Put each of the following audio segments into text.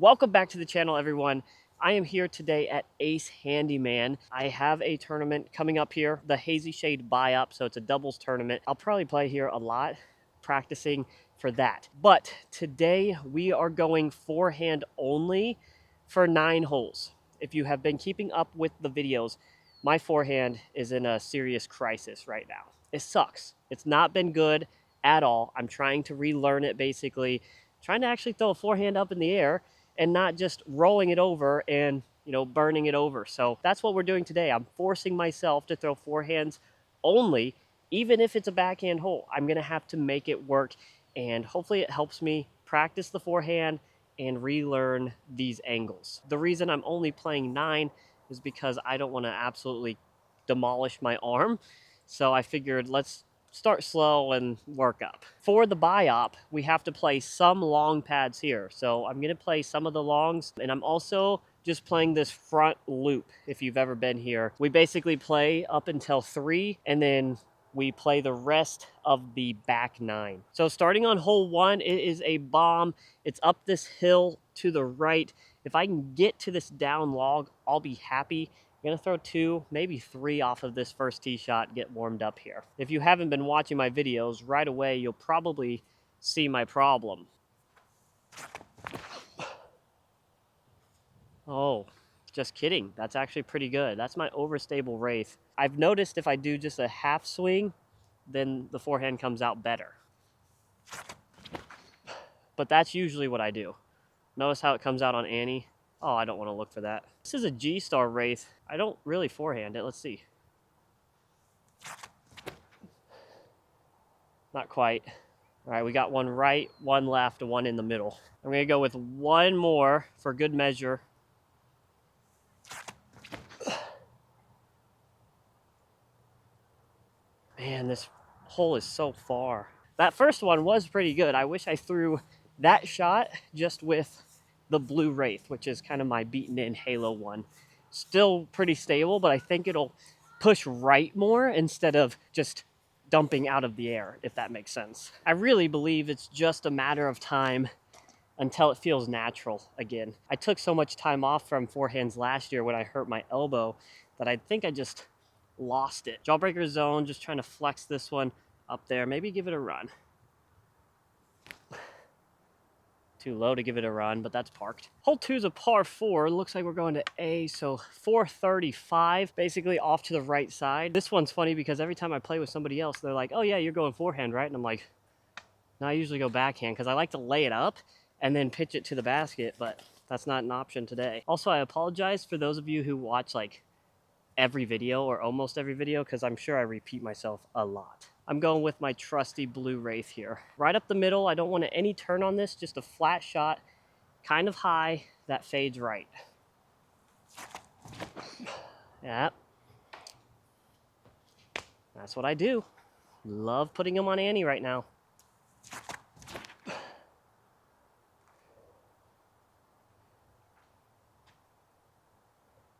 Welcome back to the channel, everyone. I am here today at Ace Handyman. I have a tournament coming up here, the Hazy Shade Buy-Up, so it's a doubles tournament. I'll probably play here a lot, practicing for that. But today we are going forehand only for 9 holes. If you have been keeping up with the videos, my forehand is in a serious crisis right now. It sucks. It's not been good at all. I'm trying to relearn it, basically, trying to actually throw a forehand up in the air and not just rolling it over and, burning it over. So that's what we're doing today. I'm forcing myself to throw forehands only, even if it's a backhand hole. I'm going to have to make it work, and hopefully it helps me practice the forehand and relearn these angles. The reason I'm only playing 9 is because I don't want to absolutely demolish my arm. So I figured let's start slow and work up. For the buy-up, we have to play some long pads here. So I'm going to play some of the longs, and I'm also just playing this front loop. If you've ever been here, we basically play up until 3, and then we play the rest of the back 9. So starting on hole 1, it is a bomb. It's up this hill to the right. If I can get to this down log, I'll be happy. I'm going to throw 2, maybe 3 off of this first tee shot, get warmed up here. If you haven't been watching my videos, right away you'll probably see my problem. Oh, just kidding. That's actually pretty good. That's my overstable wraith. I've noticed if I do just a half swing, then the forehand comes out better. But that's usually what I do. Notice how it comes out on Annie? Oh, I don't want to look for that. This is a G-Star Wraith. I don't really forehand it. Let's see. Not quite. All right, we got one right, one left, and one in the middle. I'm going to go with one more for good measure. Man, this hole is so far. That first one was pretty good. I wish I threw that shot just with the blue Wraith, which is kind of my beaten in Halo one. Still pretty stable, but I think it'll push right more instead of just dumping out of the air, if that makes sense. I really believe it's just a matter of time until it feels natural again. I took so much time off from forehands last year when I hurt my elbow that I think I just lost it. Jawbreaker zone, just trying to flex this one up there. Maybe give it a run. Too low to give it a run, but that's parked. Hole 2 is a par 4. Looks like we're going to A, so 435, basically off to the right side. This one's funny because every time I play with somebody else, they're like, oh yeah, you're going forehand, right? And I'm like, no, I usually go backhand because I like to lay it up and then pitch it to the basket, but that's not an option today. Also, I apologize for those of you who watch like every video or almost every video, because I'm sure I repeat myself a lot. I'm going with my trusty blue Wraith here. Right up the middle. I don't want any turn on this, just a flat shot, kind of high, that fades right. Yeah. That's what I do. Love putting them on Annie right now.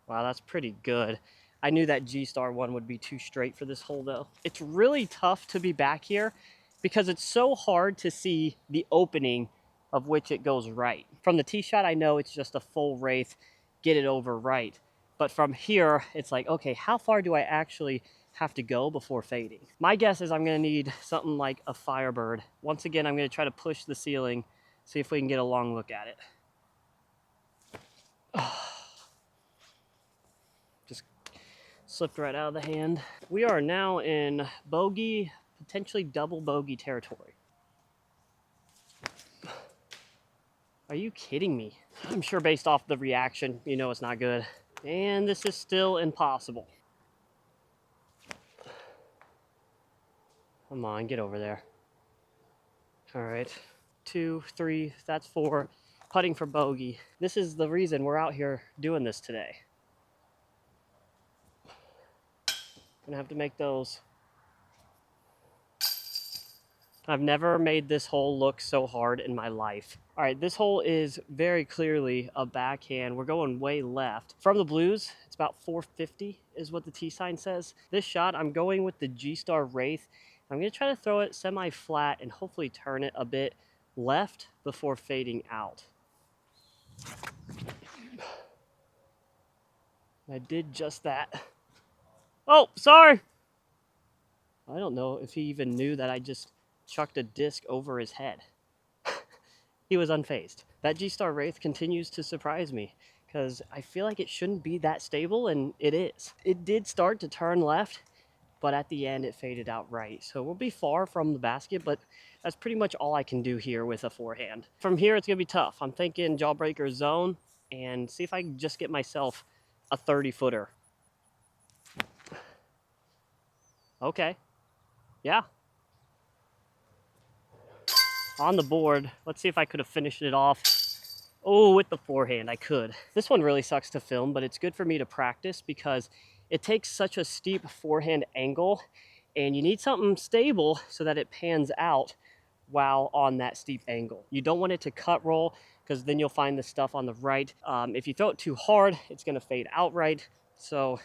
Wow, that's pretty good. I knew that G-Star one would be too straight for this hole, though. It's really tough to be back here because it's so hard to see the opening of which it goes right. From the tee shot, I know it's just a full Wraith, get it over right. But from here, it's like, okay, how far do I actually have to go before fading? My guess is I'm going to need something like a Firebird. Once again, I'm going to try to push the ceiling, see if we can get a long look at it. Slipped right out of the hand. We are now in bogey, potentially double bogey territory. Are you kidding me? I'm sure based off the reaction, you know it's not good. And this is still impossible. Come on, get over there. All right, 2, 3, that's 4. Putting for bogey. This is the reason we're out here doing this today. Gonna have to make those. I've never made this hole look so hard in my life. All right, this hole is very clearly a backhand. We're going way left. From the blues, it's about 450 is what the T sign says. This shot, I'm going with the G-Star Wraith. I'm gonna try to throw it semi-flat and hopefully turn it a bit left before fading out. I did just that. Oh, sorry. I don't know if he even knew that I just chucked a disc over his head. He was unfazed. That G-Star Wraith continues to surprise me because I feel like it shouldn't be that stable, and it is. It did start to turn left, but at the end it faded out right. So we'll be far from the basket, but that's pretty much all I can do here with a forehand. From here, it's gonna be tough. I'm thinking jawbreaker zone and see if I can just get myself a 30-footer. Okay, yeah. On the board, let's see if I could have finished it off. Oh, with the forehand, I could. This one really sucks to film, but it's good for me to practice because it takes such a steep forehand angle and you need something stable so that it pans out while on that steep angle. You don't want it to cut roll because then you'll find the stuff on the right. If you throw it too hard, it's gonna fade outright. So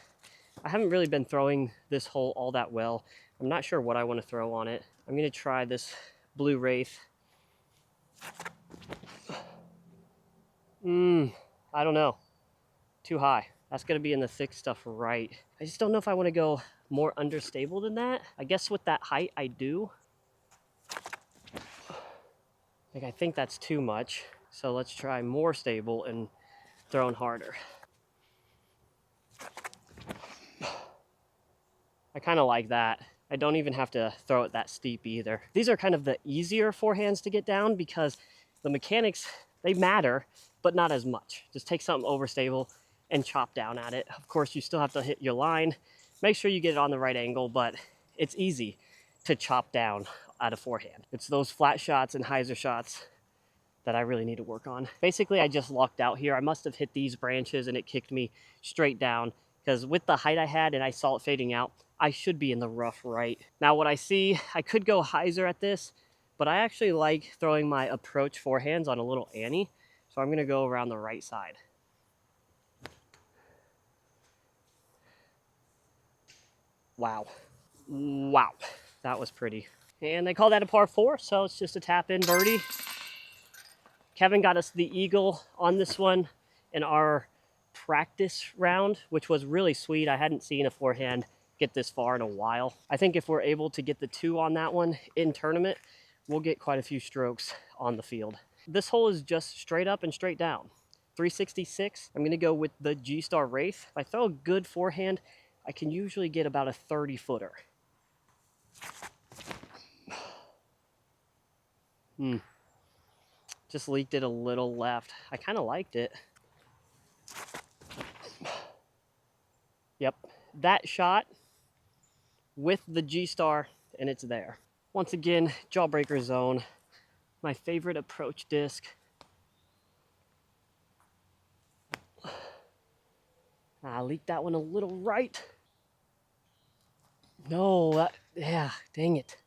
I haven't really been throwing this hole all that well. I'm not sure what I want to throw on it. I'm gonna try this blue Wraith. I don't know. Too high. That's going to be in the thick stuff right. I just don't know if I want to go more understable than that. I guess with that height, I do. Like, I think that's too much. So let's try more stable and throwing harder. I kind of like that. I don't even have to throw it that steep either. These are kind of the easier forehands to get down because the mechanics, they matter, but not as much. Just take something overstable and chop down at it. Of course, you still have to hit your line. Make sure you get it on the right angle, but it's easy to chop down at a forehand. It's those flat shots and hyzer shots that I really need to work on. Basically, I just lucked out here. I must have hit these branches and it kicked me straight down because with the height I had and I saw it fading out, I should be in the rough right. Now what I see, I could go hyzer at this, but I actually like throwing my approach forehands on a little Annie. So I'm gonna go around the right side. Wow. Wow, that was pretty. And they call that a par 4, so it's just a tap in birdie. Kevin got us the eagle on this one in our practice round, which was really sweet. I hadn't seen a forehand get this far in a while. I think if we're able to get the 2 on that one in tournament, we'll get quite a few strokes on the field. This hole is just straight up and straight down. 366, I'm gonna go with the G-Star Wraith. If I throw a good forehand, I can usually get about a 30-footer. Just leaked it a little left. I kind of liked it. Yep, that shot with the G-Star, and it's there. Once again, jawbreaker zone. My favorite approach disc. I leaked that one a little right. No, yeah, dang it.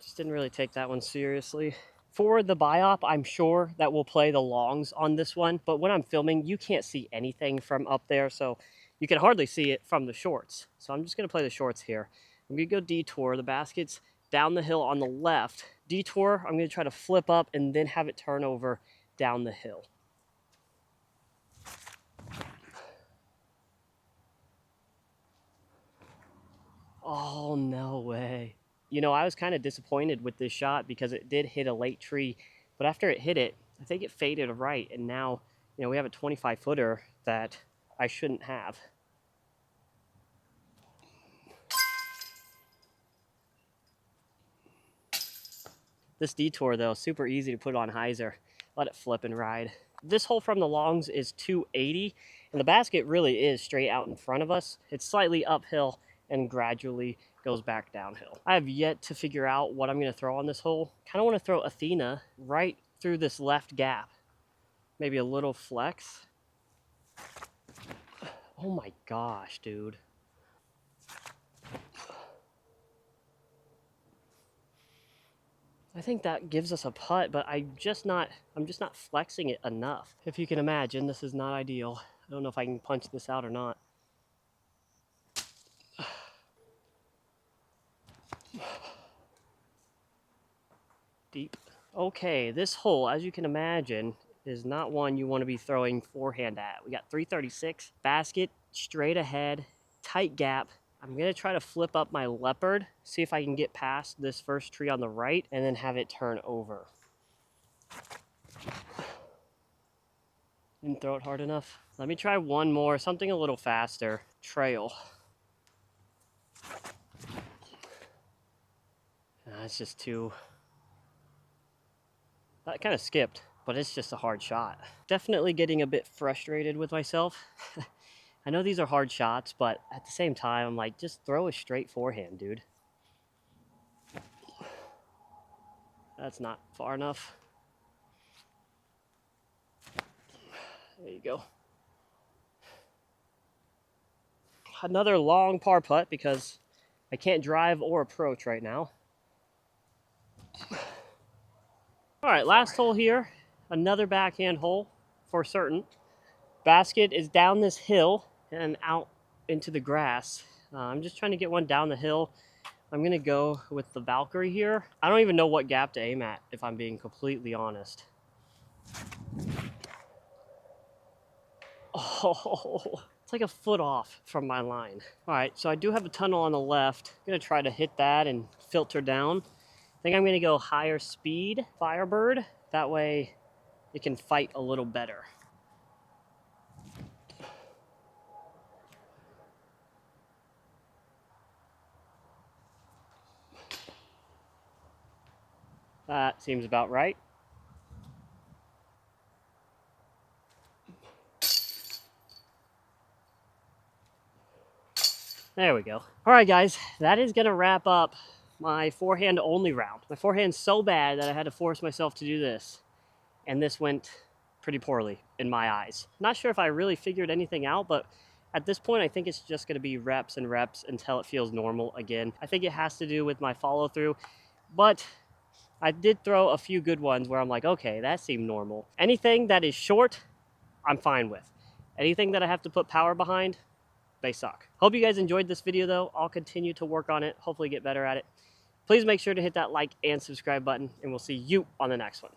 Just didn't really take that one seriously. For the biop, I'm sure that we'll play the longs on this one, but when I'm filming, you can't see anything from up there, so you can hardly see it from the shorts. So I'm just gonna play the shorts here. I'm gonna go detour. The basket's down the hill on the left. Detour, I'm gonna try to flip up and then have it turn over down the hill. Oh, no way. You know, I was kind of disappointed with this shot because it did hit a late tree, but after it hit it, I think it faded right, and now, you know, we have a 25-footer that I shouldn't have. This detour, though, super easy to put on hyzer. Let it flip and ride. This hole from the longs is 280, and the basket really is straight out in front of us. It's slightly uphill and gradually goes back downhill. I have yet to figure out what I'm going to throw on this hole. Kind of want to throw Athena right through this left gap. Maybe a little flex. Oh my gosh, dude. I think that gives us a putt, but I'm just not flexing it enough. If you can imagine, this is not ideal. I don't know if I can punch this out or not. Deep. Okay, this hole, as you can imagine, is not one you want to be throwing forehand at. We got 336, basket, straight ahead, tight gap. I'm going to try to flip up my leopard, see if I can get past this first tree on the right, and then have it turn over. Didn't throw it hard enough. Let me try one more, something a little faster. Trail. That's just too... That kind of skipped, but it's just a hard shot. Definitely getting a bit frustrated with myself. I know these are hard shots, but at the same time, I'm like, just throw a straight forehand, dude. That's not far enough. There you go. Another long par putt because I can't drive or approach right now. All right, last hole here. Another backhand hole for certain. Basket is down this hill and out into the grass. I'm just trying to get one down the hill. I'm gonna go with the Valkyrie here. I don't even know what gap to aim at, if I'm being completely honest. Oh, it's like a foot off from my line. All right, so I do have a tunnel on the left. I'm gonna try to hit that and filter down. I think I'm gonna go higher speed Firebird. That way it can fight a little better. That seems about right. There we go. All right, guys, that is gonna wrap up my forehand only round. My forehand's so bad that I had to force myself to do this. And this went pretty poorly in my eyes. Not sure if I really figured anything out, but at this point, I think it's just gonna be reps and reps until it feels normal again. I think it has to do with my follow through, but I did throw a few good ones where I'm like, okay, that seemed normal. Anything that is short, I'm fine with. Anything that I have to put power behind, they suck. Hope you guys enjoyed this video though. I'll continue to work on it, hopefully get better at it. Please make sure to hit that like and subscribe button, and we'll see you on the next one.